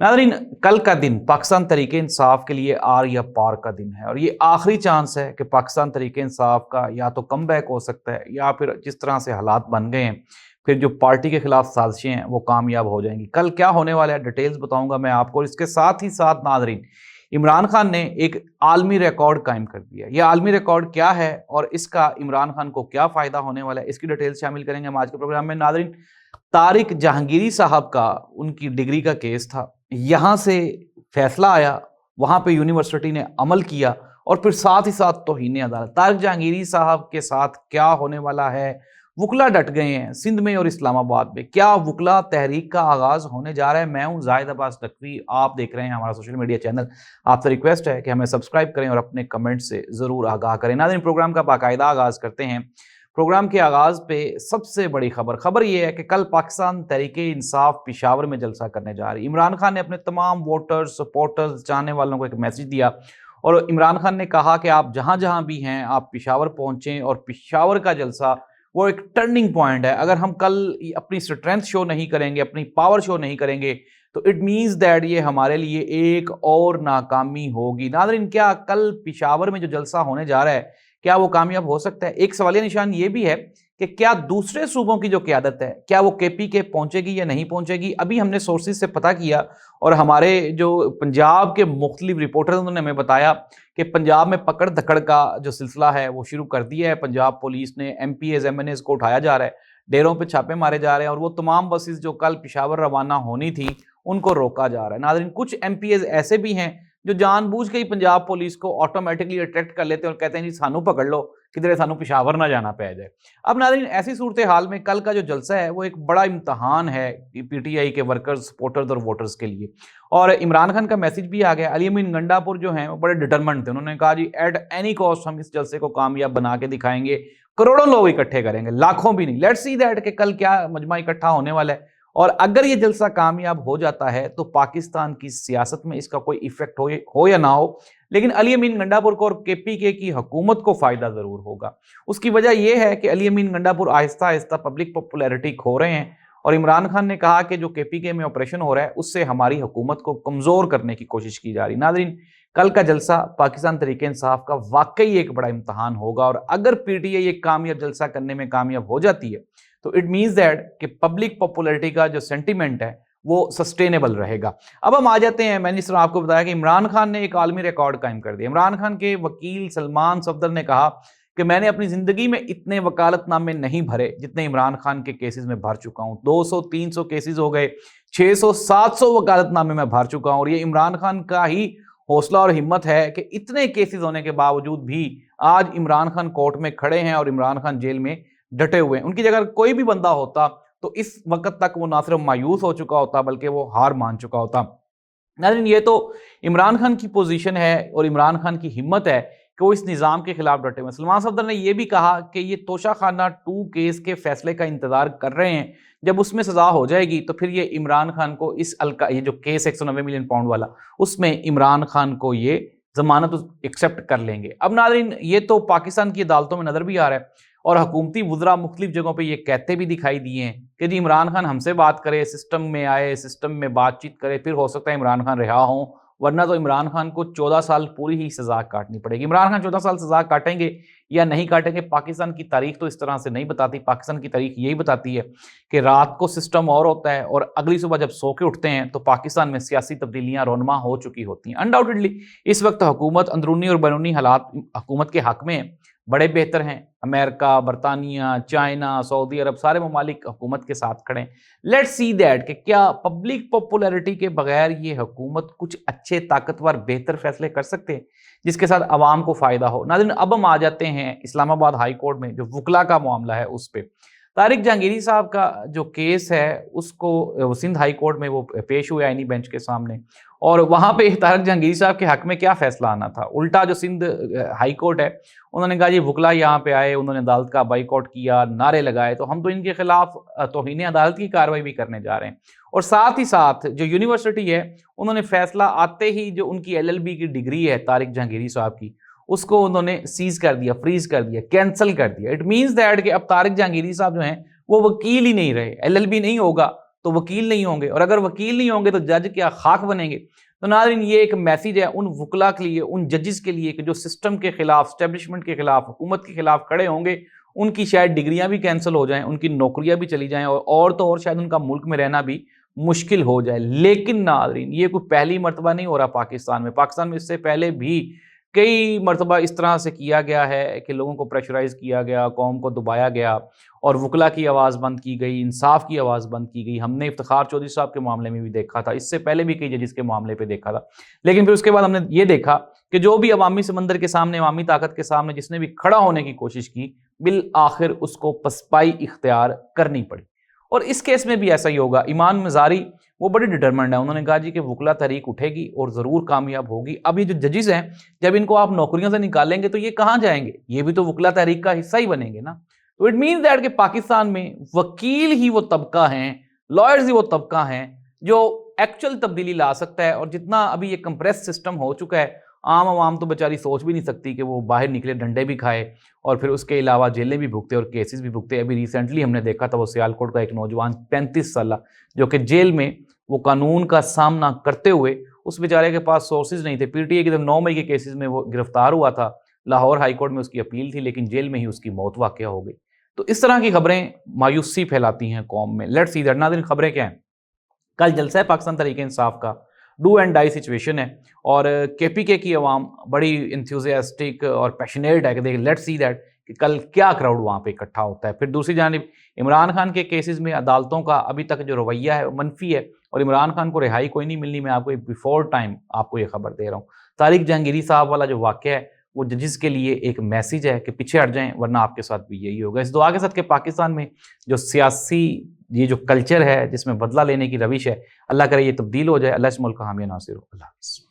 नाज़रीन, कल का दिन पाकिस्तान तहरीक इंसाफ के लिए आर या पार का दिन है और ये आखिरी चांस है कि पाकिस्तान तहरीक इंसाफ का या तो कम बैक हो सकता है या फिर जिस तरह से हालात बन गए हैं फिर जो पार्टी के खिलाफ साजिशें हैं वो कामयाब हो जाएंगी। कल क्या होने वाला है डिटेल्स बताऊंगा मैं आपको। इसके साथ ही साथ नाज़रीन, इमरान खान ने एक आलमी रिकॉर्ड कायम कर दिया। ये आलमी रिकॉर्ड क्या है और इसका इमरान खान को क्या फ़ायदा होने वाला है, इसकी डिटेल्स शामिल करेंगे हम आज के प्रोग्राम में। नाज़रीन, तारिक जहांगीरी साहब का उनकी डिग्री का केस था, यहाँ से फैसला आया, वहाँ पे यूनिवर्सिटी ने अमल किया और फिर साथ ही साथ तौहीन अदालत। तारिक जहांगीरी साहब के साथ क्या होने वाला है, वकला डट गए हैं सिंध में और इस्लामाबाद में। क्या वकला तहरीक का आगाज़ होने जा रहा है? मैं हूँ जाहिद अब्बास नकवी, आप देख रहे हैं हमारा सोशल मीडिया चैनल। आपसे रिक्वेस्ट है कि हमें सब्सक्राइब करें और अपने कमेंट से ज़रूर आगाह करें। नाज़रीन, प्रोग्राम का बाकायदा आगाज़ करते हैं। प्रोग्राम के आगाज़ पे सबसे बड़ी खबर ये है कि कल पाकिस्तान तहरीक इंसाफ पेशावर में जलसा करने जा रही है। इमरान खान ने अपने तमाम वोटर्स, सपोर्टर्स, चाहने वालों को एक मैसेज दिया और इमरान खान ने कहा कि आप जहाँ जहाँ भी हैं आप पेशावर पहुँचें और पेशावर का जलसा वो एक टर्निंग पॉइंट है। अगर हम कल अपनी स्ट्रेंथ शो नहीं करेंगे, अपनी पावर शो नहीं करेंगे तो इट मीन्स दैट ये हमारे लिए एक और नाकामी होगी। नाज़रीन, क्या कल पेशावर में जो जलसा होने जा रहा है क्या वो कामयाब हो सकता है? एक सवालिया निशान ये भी है कि क्या दूसरे सूबों की जो क़यादत है क्या वो KPK पहुंचेगी या नहीं पहुंचेगी। अभी हमने सोर्सेज से पता किया और हमारे जो पंजाब के मुख्तलिफ रिपोर्टर उन्होंने हमें बताया कि पंजाब में पकड़ धकड़ का जो सिलसिला है वो शुरू कर दिया है। पंजाब पुलिस ने MPs MNAs को उठाया जा रहा है, डेरों पे छापे मारे जा रहे हैं और वो तमाम बसेस जो कल पेशावर रवाना होनी थी उनको रोका जा रहा है। नाज़रीन, कुछ MPs ऐसे भी हैं जो जानबूझ के ही पंजाब पुलिस को ऑटोमेटिकली अट्रैक्ट कर लेते हैं और कहते हैं जी सानू पकड़ लो, किधरे सानू पेशावर ना जाना पै जाए। अब नाज़रीन, ऐसी सूरत हाल में कल का जो जलसा है वो एक बड़ा इम्तहान है PTI के वर्कर्स, सपोर्टर्स और वोटर्स के लिए। और इमरान खान का मैसेज भी आ गया। अली अमीन गंडापुर जो हैं वो बड़े डिटरमेंट थे। उन्होंने कहा जी एट एनी कॉस्ट हम इस जलसे को कामयाब बना के दिखाएंगे, करोड़ों लोग इकट्ठे करेंगे, लाखों भी नहीं। लेट्स सी दैट कि कल क्या मजमा इकट्ठा होने वाला है और अगर ये जलसा कामयाब हो जाता है तो पाकिस्तान की सियासत में इसका कोई इफेक्ट हो या ना हो, लेकिन अली अमीन गंडापुर को और KPK की हुकूमत को फायदा जरूर होगा। उसकी वजह यह है कि अली अमीन गंडापुर आहिस्ता आहिस्ता पब्लिक पॉपुलैरिटी खो रहे हैं और इमरान खान ने कहा कि जो KPK में ऑपरेशन हो रहा है उससे हमारी हुकूमत को कमजोर करने की कोशिश की जा रही। नाज़रीन, कल का जलसा पाकिस्तान तहरीक इंसाफ का वाकई एक बड़ा इम्तहान होगा और अगर PTI एक कामयाब जलसा करने में कामयाब हो जाती है तो इट मीन्स दैट कि पब्लिक पॉपुलैरिटी का जो सेंटीमेंट है वो सस्टेनेबल रहेगा। अब हम आ जाते हैं, मैंने इस तरह आपको बताया कि इमरान खान ने एक आलमी रिकॉर्ड कायम कर दिया। इमरान खान के वकील सलमान सफदर ने कहा कि मैंने अपनी ज़िंदगी में इतने वकालतनामे नहीं भरे जितने इमरान खान के केसेस में भर चुका हूँ। 200-300 केसेस हो गए, 600-700 वकालतनामे मैं भर चुका हूँ और ये इमरान खान का ही हौसला और हिम्मत है कि इतने केसेस होने के बावजूद भी आज इमरान खान कोर्ट में खड़े हैं और इमरान खान जेल में डटे हुए हैं। उनकी जगह कोई भी बंदा होता तो इस वक्त तक वो ना सिर्फ मायूस हो चुका होता बल्कि वो हार मान चुका होता। लेकिन ये तो इमरान खान की पोजीशन है और इमरान खान की हिम्मत है कि वो इस निज़ाम के खिलाफ डटे हुए। सलमान सफदर ने यह भी कहा कि ये तोशाखाना 2 केस के फैसले का इंतजार कर रहे हैं, जब उसमें सजा हो जाएगी तो फिर ये इमरान खान को ये जो केस 190 मिलियन पाउंड वाला उसमें इमरान खान को ये जमानत एक्सेप्ट कर लेंगे। अब नाज़रीन, ये तो पाकिस्तान की अदालतों में नजर भी आ रहा है और हुकूमती वुज़रा मुख्तलिफ जगहों पे ये कहते भी दिखाई दिए हैं कि जी इमरान खान हमसे बात करे, सिस्टम में आए, सिस्टम में बातचीत करे, फिर हो सकता है इमरान खान रिहा हों, वरना तो इमरान खान को 14 साल पूरी ही सज़ा काटनी पड़ेगी। इमरान खान 14 साल सज़ा काटेंगे या नहीं काटेंगे, पाकिस्तान की तारीख तो इस तरह से नहीं बताती। पाकिस्तान की तारीख यही बताती है कि रात को सिस्टम और होता है और अगली सुबह जब सो के उठते हैं तो पाकिस्तान में सियासी तब्दीलियाँ रोनमा हो चुकी होती हैं। अनडाउटेडली इस वक्त हुकूमत अंदरूनी और बैरूनी हालात हुकूमत के हक में बड़े बेहतर हैं। अमेरिका, बरतानिया, चाइना, सऊदी अरब सारे ममालिक हुकूमत के साथ खड़े हैं। लेट्स सी दैट कि क्या पब्लिक पॉपुलैरिटी के बगैर ये हुकूमत कुछ अच्छे, ताकतवर, बेहतर फैसले कर सकते हैं जिसके साथ आवाम को फ़ायदा हो। नाज़रीन, अब हम आ जाते हैं इस्लामाबाद हाई कोर्ट में जो वकला का मामला है उस पर। तारिक जहांगीरी साहब का जो केस है उसको सिंध हाई कोर्ट में वो पेश हुए आईनी बेंच के सामने और वहाँ पे तारिक जहांगीरी साहब के हक में क्या फैसला आना था। उल्टा जो सिंध हाई कोर्ट है उन्होंने कहा जी वकला यहाँ पे आए, उन्होंने अदालत का बाइकआउट किया, नारे लगाए, तो हम तो इनके खिलाफ तौहीन अदालत की कार्रवाई भी करने जा रहे हैं। और साथ ही साथ जो यूनिवर्सिटी है उन्होंने फैसला आते ही जो उनकी LLB की डिग्री है तारिक जहांगीरी साहब की उसको उन्होंने सीज कर दिया, फ्रीज कर दिया, कैंसिल कर दिया। इट मीन्स दैट कि अब तारिक जहांगीरी साहब जो हैं वो वकील ही नहीं रहे, LLB नहीं होगा تو وکیل نہیں ہوں گے، اور اگر وکیل نہیں ہوں گے تو جج کیا خاک بنیں گے؟ تو ناظرین یہ ایک میسیج ہے ان وکلا کے لیے، ان ججز کے لیے کہ جو سسٹم کے خلاف، اسٹیبلشمنٹ کے خلاف، حکومت کے خلاف کھڑے ہوں گے، ان کی شاید ڈگریاں بھی کینسل ہو جائیں، ان کی نوکریاں بھی چلی جائیں، اور تو اور شاید ان کا ملک میں رہنا بھی مشکل ہو جائے۔ لیکن ناظرین یہ کوئی پہلی مرتبہ نہیں ہو رہا پاکستان میں اس سے پہلے بھی کئی مرتبہ اس طرح سے کیا گیا ہے کہ لوگوں کو پریشرائز کیا گیا، قوم کو دبایا گیا، اور وکلا کی آواز بند کی گئی، انصاف کی آواز بند کی گئی۔ ہم نے افتخار چودھری صاحب کے معاملے میں بھی دیکھا تھا، اس سے پہلے بھی کئی ججز کے معاملے پہ دیکھا تھا، لیکن پھر اس کے بعد ہم نے یہ دیکھا کہ جو بھی عوامی سمندر کے سامنے، عوامی طاقت کے سامنے جس نے بھی کھڑا ہونے کی کوشش کی، بالآخر اس کو پسپائی اختیار کرنی پڑی۔ اور اس کیس میں بھی ایسا ہی ہوگا۔ ایمان مزاری وہ بڑی ڈٹرمنڈ ہے، انہوں نے کہا جی کہ وکلا تحریک اٹھے گی اور ضرور کامیاب ہوگی۔ اب یہ جو ججز ہیں، جب ان کو آپ نوکریوں سے نکالیں گے تو یہ کہاں جائیں گے؟ یہ بھی تو وکلا تحریک کا حصہ ہی بنیں گے نا۔ تو اٹ مینز دیٹ کہ پاکستان میں وکیل ہی وہ طبقہ ہیں، لائرز ہی وہ طبقہ ہیں جو ایکچوئل تبدیلی لا سکتا ہے۔ اور جتنا ابھی یہ کمپریس سسٹم ہو چکا ہے، عام عوام تو بیچاری سوچ بھی نہیں سکتی کہ وہ باہر نکلے، ڈنڈے بھی کھائے، اور پھر اس کے علاوہ جیلیں بھی بھگتے اور کیسز بھی بھگتے۔ ابھی ریسنٹلی ہم نے دیکھا تھا وہ سیالکوٹ کا ایک نوجوان 35 سالہ جو کہ جیل میں وہ قانون کا سامنا کرتے ہوئے، اس بیچارے کے پاس سورسز نہیں تھے، پی ٹی اے کی طرف 9 مئی کے کیسز میں وہ گرفتار ہوا تھا، لاہور ہائی کورٹ میں اس کی اپیل تھی، لیکن جیل میں ہی اس کی موت واقع ہو گئی۔ تو اس طرح کی خبریں مایوسی پھیلاتی ہیں قوم میں۔ Let's see that. ناظرین خبریں کیا ہیں؟ کل جلسہ پاکستان تحریک انصاف کا ڈو اینڈ ڈائی سچویشن ہے، اور کے پی کے کی عوام بڑی انتھوزیاسٹک اور پیشنیٹ ہے کہ دیکھ لیٹس سی دیٹ کہ کل کیا کراؤڈ وہاں پہ اکٹھا ہوتا ہے۔ پھر دوسری جانب عمران خان کے کیسز میں عدالتوں کا ابھی تک جو رویہ ہے منفی ہے، اور عمران خان کو رہائی کوئی نہیں ملنی۔ میں آپ کو بیفور ٹائم آپ کو یہ خبر دے رہا ہوں۔ طارق جہانگیری صاحب والا جو واقعہ ہے وہ ججز کے لیے ایک میسیج ہے کہ پیچھے ہٹ جائیں، ورنہ آپ کے ساتھ بھی یہی ہوگا۔ اس دعا کے ساتھ کہ پاکستان میں جو سیاسی یہ جو کلچر ہے جس میں بدلہ لینے کی روش ہے، اللہ کرے یہ تبدیل ہو جائے۔ اللہ اس ملک کا حامی ناصر ہو۔ اللہ حافظ۔